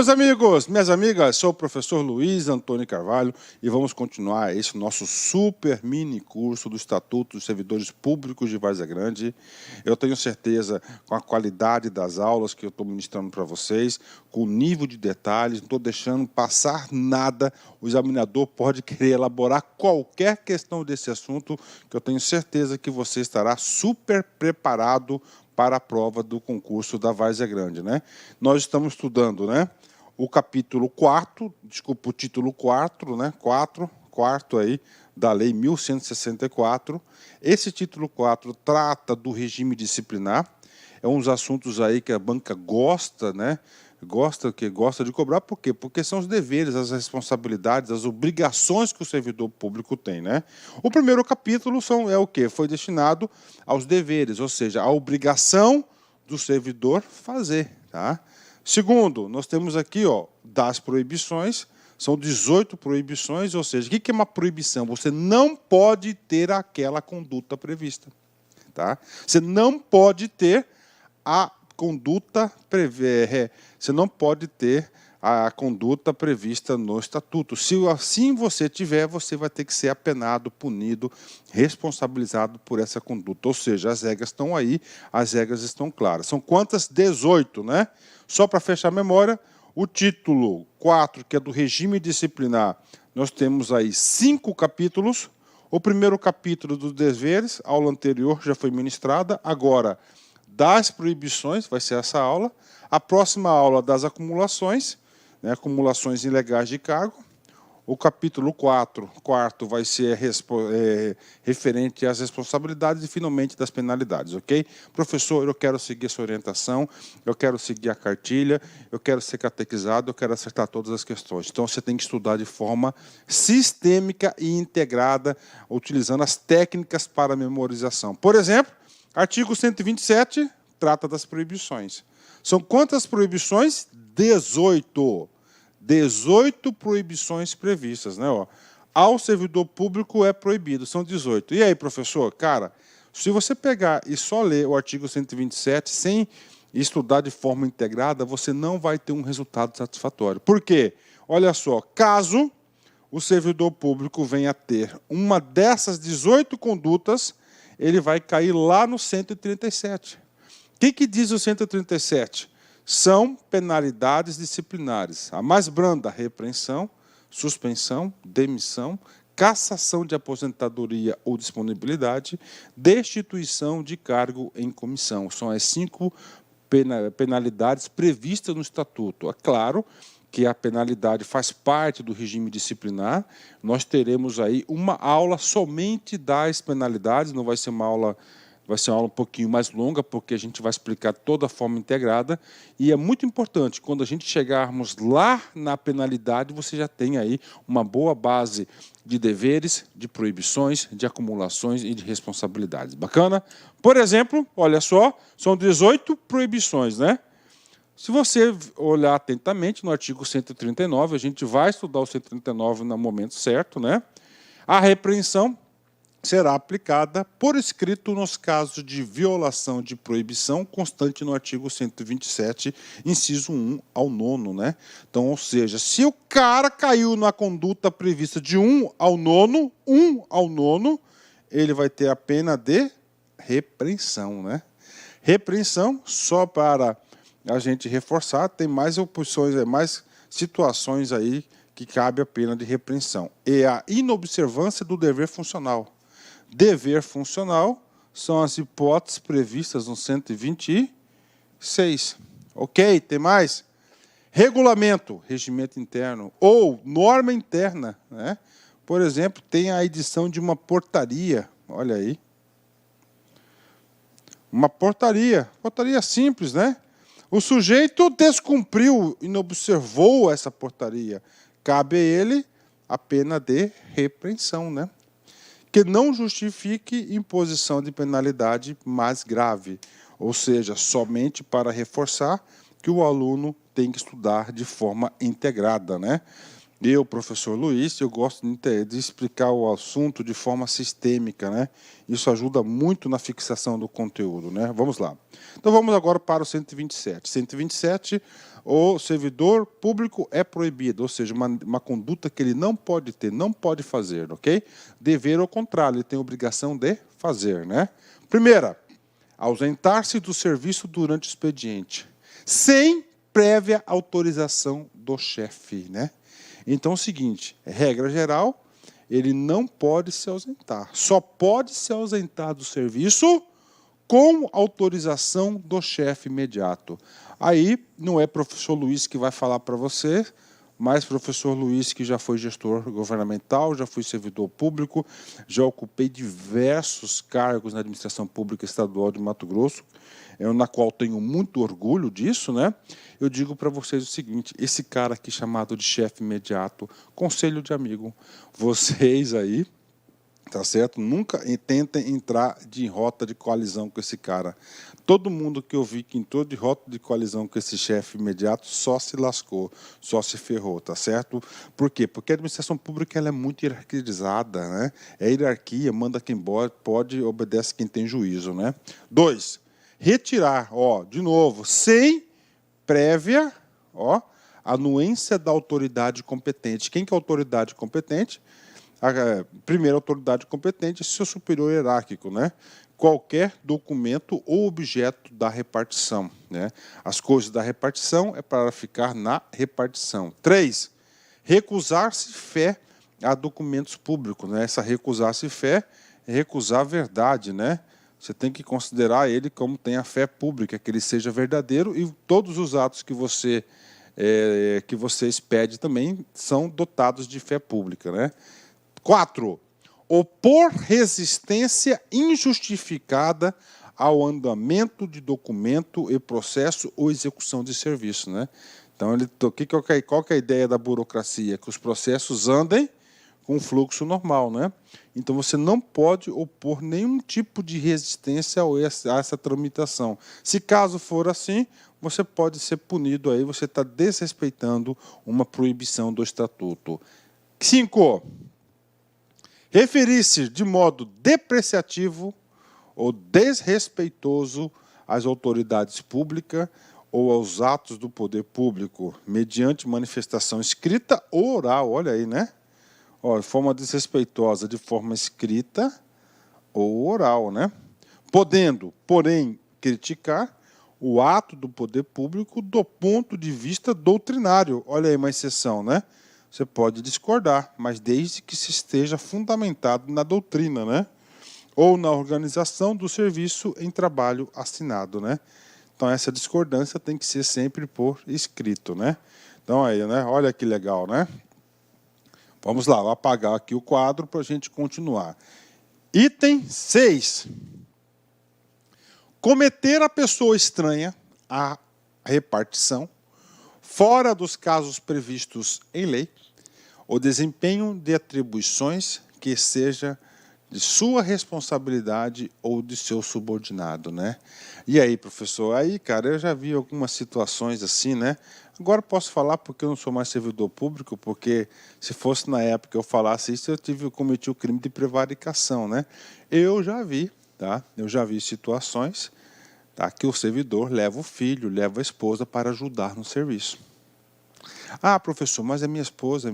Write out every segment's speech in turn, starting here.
meus amigos, minhas amigas, sou o professor Luiz Antônio Carvalho e vamos continuar esse nosso super mini curso do Estatuto dos Servidores Públicos de Várzea Grande. Eu tenho certeza, com a qualidade das aulas que eu estou ministrando para vocês, com o nível de detalhes, não estou deixando passar nada, o examinador pode querer elaborar qualquer questão desse assunto, que eu tenho certeza que você estará super preparado para a prova do concurso da Várzea Grande, né? Nós estamos estudando, né, o capítulo 4, desculpa, o título 4, né, quarto aí, da Lei 1164. Esse título 4 trata do regime disciplinar, é um dos assuntos aí que a banca gosta, né, gosta de cobrar. Por quê? Porque são os deveres, as responsabilidades, as obrigações que o servidor público tem, né? O primeiro capítulo é o quê? Foi destinado aos deveres, ou seja, a obrigação do servidor fazer, tá? Segundo, nós temos aqui, ó, das proibições, são 18 proibições, ou seja, o que é uma proibição? Você não pode ter aquela conduta prevista, tá? Você não pode ter a conduta você não pode ter a conduta prevista no estatuto. Se assim você tiver, você vai ter que ser apenado, punido, responsabilizado por essa conduta. Ou seja, as regras estão aí, as regras estão claras. São quantas? 18, né? Só para fechar a memória, o título 4, que é do regime disciplinar, nós temos aí 5 capítulos. O primeiro capítulo dos deveres, a aula anterior já foi ministrada, agora das proibições, vai ser essa aula. A próxima aula das acumulações, né, acumulações ilegais de cargo. O capítulo 4, quarto, vai ser referente às responsabilidades e, finalmente, das penalidades, ok? Professor, eu quero seguir essa orientação, eu quero seguir a cartilha, eu quero ser catequizado, eu quero acertar todas as questões. Então, você tem que estudar de forma sistêmica e integrada, utilizando as técnicas para memorização. Por exemplo, artigo 127 trata das proibições. São quantas proibições? 18. 18 proibições previstas, né? Ó, ao servidor público é proibido, são 18. E aí, professor? Cara, se você pegar e só ler o artigo 127 sem estudar de forma integrada, você não vai ter um resultado satisfatório. Por quê? Olha só, caso o servidor público venha a ter uma dessas 18 condutas, ele vai cair lá no 137. O que diz o 137? São penalidades disciplinares. A mais branda, repreensão, suspensão, demissão, cassação de aposentadoria ou disponibilidade, destituição de cargo em comissão. São as 5 penalidades previstas no Estatuto. É claro que a penalidade faz parte do regime disciplinar. Nós teremos aí uma aula somente das penalidades, não vai ser uma aula, vai ser uma aula um pouquinho mais longa, porque a gente vai explicar toda a forma integrada. E é muito importante, quando a gente chegarmos lá na penalidade, você já tem aí uma boa base de deveres, de proibições, de acumulações e de responsabilidades. Bacana? Por exemplo, olha só, são 18 proibições, né? Se você olhar atentamente no artigo 139, a gente vai estudar o 139 no momento certo, né? A repreensão será aplicada por escrito nos casos de violação de proibição constante no artigo 127, inciso 1 ao 9º, né? Então, ou seja, se o cara caiu na conduta prevista de 1 ao 9º, ele vai ter a pena de repreensão, né? Repreensão, só para a gente reforçar, tem mais opções, mais situações aí que cabe a pena de repreensão. E a inobservância do dever funcional. Dever funcional são as hipóteses previstas no 126. Ok, tem mais? Regulamento, regimento interno, ou norma interna, né? Por exemplo, tem a edição de uma portaria, olha aí. Uma portaria simples, né? O sujeito descumpriu e não observou essa portaria. Cabe a ele a pena de repreensão, né? Que não justifique imposição de penalidade mais grave. Ou seja, somente para reforçar que o aluno tem que estudar de forma integrada, né? Eu, professor Luiz, eu gosto de explicar o assunto de forma sistêmica, né? Isso ajuda muito na fixação do conteúdo, né? Vamos lá. Então vamos agora para o 127. 127, o servidor público é proibido, ou seja, uma conduta que ele não pode ter, não pode fazer, ok? Dever ao contrário, ele tem obrigação de fazer, né? Primeira, ausentar-se do serviço durante o expediente, sem prévia autorização do chefe, né? Então é o seguinte, regra geral, ele não pode se ausentar. Só pode se ausentar do serviço com autorização do chefe imediato. Aí não é professor Luiz que vai falar para você, mas professor Luiz, que já foi gestor governamental, já fui servidor público, já ocupei diversos cargos na administração pública estadual de Mato Grosso, na qual tenho muito orgulho disso, né? Eu digo para vocês o seguinte, esse cara aqui chamado de chefe imediato, conselho de amigo, vocês aí, tá certo? Nunca tentem entrar de rota de coalizão com esse cara. Todo mundo que eu vi que entrou de rota de coalizão com esse chefe imediato só se lascou, só se ferrou, tá certo? Por quê? Porque a administração pública ela é muito hierarquizada, né? É hierarquia, manda quem pode, obedece quem tem juízo, né? 2, retirar, ó, de novo, sem prévia, ó, anuência da autoridade competente. Quem que é a autoridade competente? A primeira autoridade competente é seu superior hierárquico, né? Qualquer documento ou objeto da repartição, né? As coisas da repartição é para ficar na repartição. 3, recusar-se fé a documentos públicos, né? Essa recusar-se fé é recusar a verdade, né? Você tem que considerar ele como tem a fé pública, que ele seja verdadeiro e todos os atos que você expede também são dotados de fé pública, né? 4, opor resistência injustificada ao andamento de documento e processo ou execução de serviço, né? Então, qual que é a ideia da burocracia? Que os processos andem com fluxo normal, né? Então, você não pode opor nenhum tipo de resistência a essa tramitação. Se caso for assim, você pode ser punido aí, você está desrespeitando uma proibição do estatuto. 5, referir-se de modo depreciativo ou desrespeitoso às autoridades públicas ou aos atos do poder público, mediante manifestação escrita ou oral, olha aí, né? Ó, de forma desrespeitosa, de forma escrita ou oral, né? Podendo, porém, criticar o ato do poder público do ponto de vista doutrinário. Olha aí uma exceção, né? Você pode discordar, mas desde que se esteja fundamentado na doutrina, né? Ou na organização do serviço em trabalho assinado, né? Então, essa discordância tem que ser sempre por escrito, né? Então, aí, né? Olha que legal, né? Vamos lá, vou apagar aqui o quadro para a gente continuar. Item 6. Cometer a pessoa estranha à repartição, fora dos casos previstos em lei, o desempenho de atribuições que seja de sua responsabilidade ou de seu subordinado, né? E aí, professor? Aí, cara, eu já vi algumas situações assim, né? Agora posso falar porque eu não sou mais servidor público, porque se fosse na época que eu falasse isso, eu cometi o crime de prevaricação, né? Eu já vi, tá? Eu já vi situações, tá? Que o servidor leva o filho, leva a esposa para ajudar no serviço. Ah, professor, mas é minha esposa,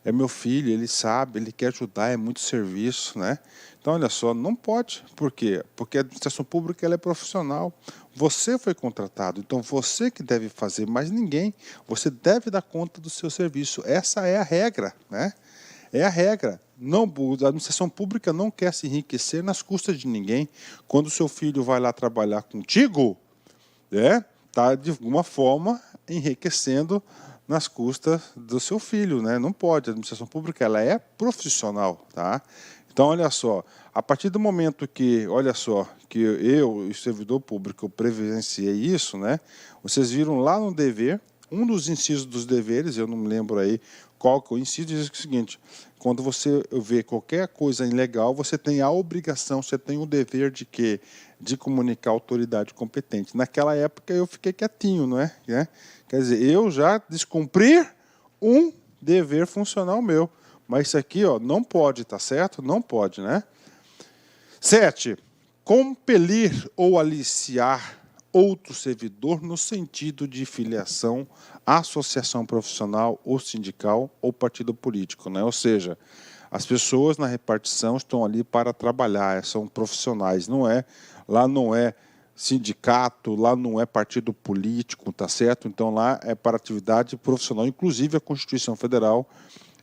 é meu filho, ele sabe, ele quer ajudar, é muito serviço, né? Então, olha só, não pode. Por quê? Porque a administração pública ela é profissional. Você foi contratado, então você que deve fazer, mais ninguém. Você deve dar conta do seu serviço. Essa é a regra, né? É a regra. Não, a administração pública não quer se enriquecer nas custas de ninguém. Quando o seu filho vai lá trabalhar contigo, está de alguma forma enriquecendo nas custas do seu filho, né? Não pode. A administração pública ela é profissional, tá? Então, olha só, a partir do momento que, olha só, que eu, o servidor público, eu presenciei isso, né? Vocês viram lá no dever, um dos incisos dos deveres, eu não me lembro aí qual que é o inciso, diz o seguinte: quando você vê qualquer coisa ilegal, você tem a obrigação, você tem o dever de quê? De comunicar à autoridade competente. Naquela época eu fiquei quietinho, não é? Quer dizer, eu já descumpri um dever funcional meu. Mas isso aqui, ó, não pode, tá certo? Não pode, né? 7. Compelir ou aliciar outro servidor no sentido de filiação, associação profissional ou sindical ou partido político, né? Ou seja, as pessoas na repartição estão ali para trabalhar, são profissionais, lá não é sindicato, lá não é partido político, tá certo? Então lá é para atividade profissional, inclusive a Constituição Federal,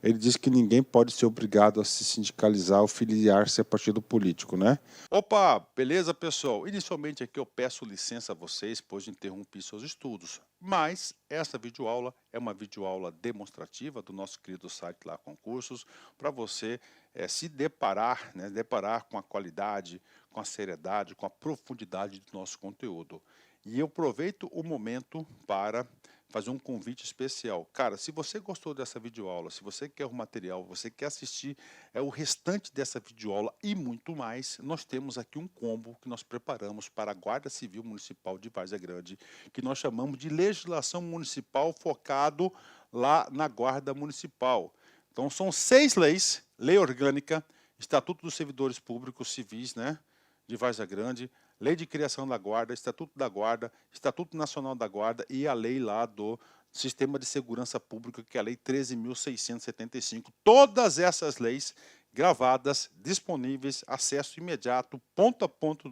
ele diz que ninguém pode ser obrigado a se sindicalizar ou filiar-se a partido político, né? Opa, beleza, pessoal? Inicialmente aqui eu peço licença a vocês, pois interrompi seus estudos. Mas essa videoaula é uma videoaula demonstrativa do nosso querido site lá Concursos, para você se deparar, né, deparar com a qualidade, com a seriedade, com a profundidade do nosso conteúdo. E eu aproveito o momento para fazer um convite especial. Cara, se você gostou dessa videoaula, se você quer o material, você quer assistir o restante dessa videoaula e muito mais, nós temos aqui um combo que nós preparamos para a Guarda Civil Municipal de Várzea Grande, que nós chamamos de legislação municipal focado lá na Guarda Municipal. Então são 6 leis, lei orgânica, Estatuto dos Servidores Públicos Civis, né, de Várzea Grande, Lei de Criação da Guarda, Estatuto da Guarda, Estatuto Nacional da Guarda e a lei lá do Sistema de Segurança Pública, que é a Lei 13.675. Todas essas leis gravadas, disponíveis, acesso imediato, ponto a ponto,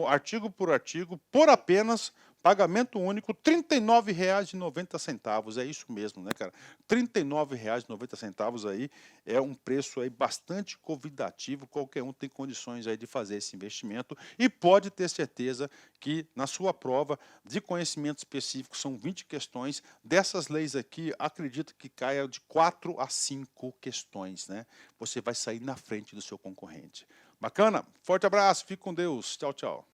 artigo por artigo, por apenas pagamento único, R$ 39,90. É isso mesmo, né, cara? R$ 39,90 aí é um preço aí bastante convidativo. Qualquer um tem condições aí de fazer esse investimento e pode ter certeza que na sua prova de conhecimento específico são 20 questões. Dessas leis aqui, acredito que caia de 4 a 5 questões, né? Você vai sair na frente do seu concorrente. Bacana? Forte abraço, fique com Deus. Tchau, tchau.